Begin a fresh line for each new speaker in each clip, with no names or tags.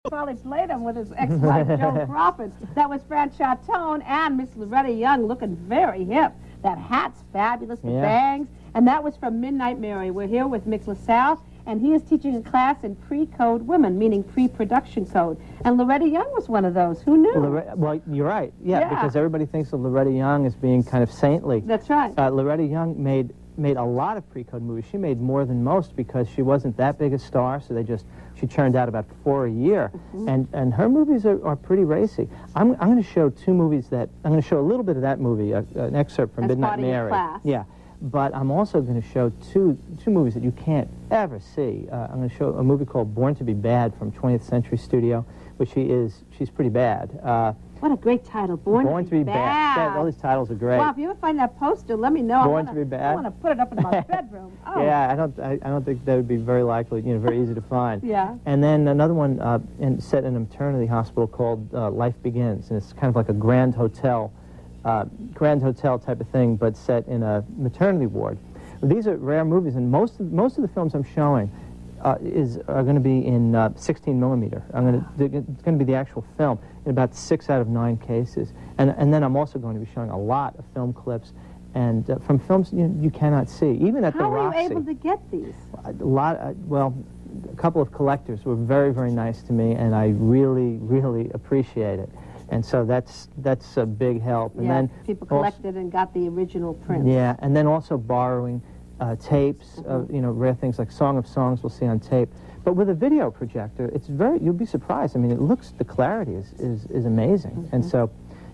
Probably played him with his ex-wife, Joe Crawford. That was Fran Chartone and Miss Loretta Young looking very hip. That hat's fabulous, the bangs. And that was from Midnight Mary. We're here with Mick LaSalle, and he is teaching a class in pre-code women, meaning pre-production code. And Loretta Young was one of those. Who knew?
Well, you're right. Yeah, because everybody thinks of Loretta Young as being kind of saintly.
That's right.
Loretta Young made a lot of pre-code movies. She made more than most because she wasn't that big a star, so she churned out about 4 a year. And her movies are pretty racy. I'm going to show two movies I'm going to show a little bit of that movie, an excerpt from Midnight Mary. Yeah. But I'm also going to show two movies that you can't ever see. I'm going to show a movie called Born to be Bad from 20th Century Studio, which she's pretty bad.
What a great title, Born to be Bad.
All these titles are great.
Wow, if you ever find that poster, let me know.
Born to be Bad.
I want to put it up in my bedroom. Oh.
Yeah, I don't think that would be very likely, very easy to find.
Yeah.
And then another one set in a maternity hospital called Life Begins, and it's kind of like a Grand Hotel type of thing, but set in a maternity ward. These are rare movies, and most of the films I'm showing are going to be in 16 millimeter. It's going to be the actual film in about 6 out of 9 cases, and then I'm also going to be showing a lot of film clips, and from films you cannot see, even at the Roxy.
How were you able to get these?
A couple of collectors were very, very nice to me, and I really, really appreciate it. And so that's a big help. And then
people collected and got the original print.
Yeah, and then also borrowing tapes of rare things like Song of Songs we'll see on tape. But with a video projector, you'll be surprised. I mean, the clarity is amazing. And so,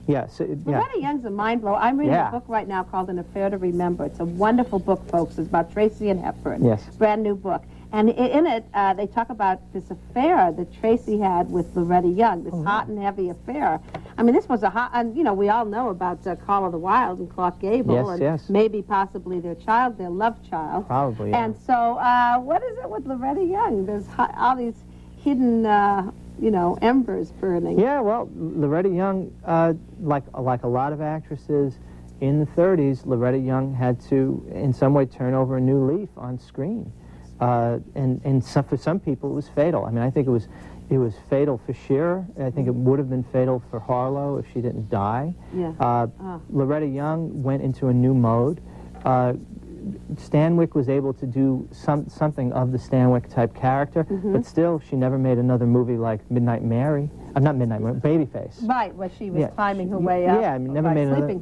Loretta Young's a mind blower. I'm reading a book right now called An Affair to Remember. It's a wonderful book, folks. It's about Tracy and Hepburn.
Yes.
Brand new book. And in it, they talk about this affair that Tracy had with Loretta Young, this hot and heavy affair. I mean, this was a hot, and we all know about Call of the Wild and Clark Gable, and maybe possibly their love child.
Probably, yeah.
And so, what is it with Loretta Young? There's all these hidden, embers burning.
Yeah, well, Loretta Young, like a lot of actresses in the 30s, Loretta Young had to, in some way, turn over a new leaf on screen. And for some people it was fatal. I mean, I think it was fatal for Shearer. I think it would have been fatal for Harlow if she didn't die.
Yeah.
Loretta Young went into a new mode. Stanwyck was able to do something of the Stanwyck type character, but still she never made another movie like Midnight Mary. Not Midnight Mary, Babyface.
Right, where she was climbing her way up.
Yeah, I mean, never made another,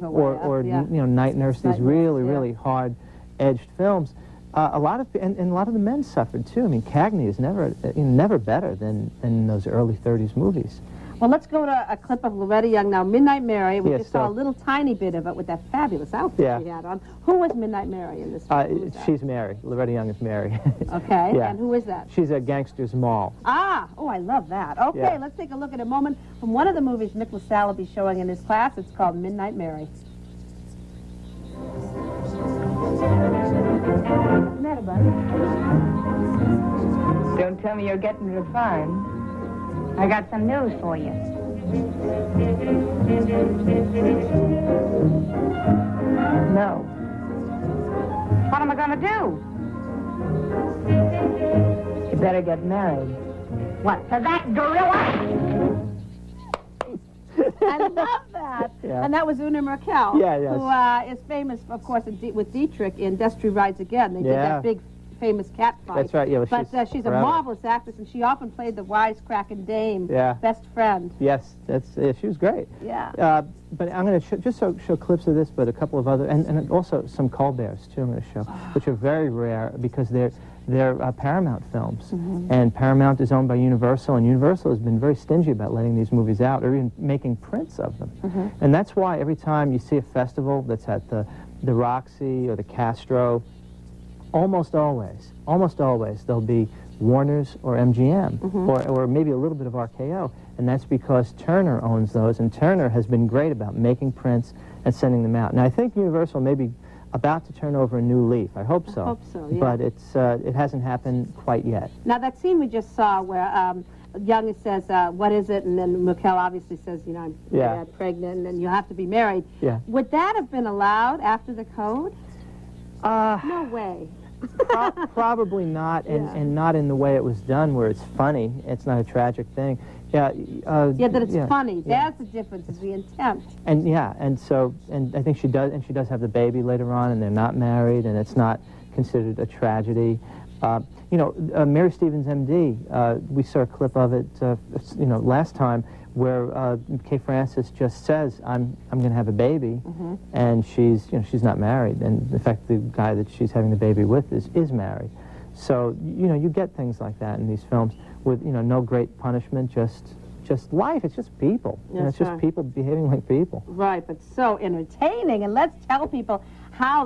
Night Nurse. These really hard-edged films. A lot of the men suffered too. I mean, Cagney is never better than in those early 30s movies.
Well, let's go to a clip of Loretta Young now. Midnight Mary. We just saw a little tiny bit of it with that fabulous outfit she had on. Who was Midnight Mary in this film?
She's Mary. Loretta Young is Mary.
Okay. Yeah. And who is that?
She's a gangster's Wahl.
Ah. Oh, I love that. Okay. Let's take a look at a moment from one of the movies Mick LaSalle will be showing in his class. It's called Midnight Mary. What's the matter, buddy?
Don't tell me you're getting refined. I got some news for you. No. What am I going to do? You better get married. What, to that gorilla?
I love that. Yeah. And that was Una Merkel, who is famous, of course, with Dietrich in Destry Rides Again. They did that big, famous cat fight.
That's right, yeah.
But she's a marvelous actress, and she often played the wisecracking dame, best friend.
Yes, she was great.
Yeah.
But I'm going to just show clips of this, but a couple of other, and also some Colberts, too, I'm going to show, which are very rare because they're Paramount films. And Paramount is owned by Universal, and Universal has been very stingy about letting these movies out or even making prints of them. And that's why every time you see a festival that's at the Roxy or the Castro, almost always there'll be Warner's or MGM or maybe a little bit of RKO, and that's because Turner owns those, and Turner has been great about making prints and sending them out. Now, I think Universal may be about to turn over a new leaf. I hope so.
I hope so, yeah.
But it hasn't happened quite yet.
Now, that scene we just saw where Young says, what is it? And then Merkel obviously says, I'm pregnant and you have to be married.
Yeah.
Would that have been allowed after the code? No way.
Probably not, and not in the way it was done, where it's funny. It's not a tragic thing. Yeah,
that it's funny. That's the difference, is the intent.
And I think she does have the baby later on, and they're not married, and it's not considered a tragedy. Mary Stevens, M.D., we saw a clip of it, last time, where Kay Francis just says, I'm going to have a baby, and she's not married. And in fact, the guy that she's having the baby with is married. So, you get things like that in these films with, no great punishment, just life. It's just people. It's just people behaving like people.
Right, but so entertaining. And let's tell people how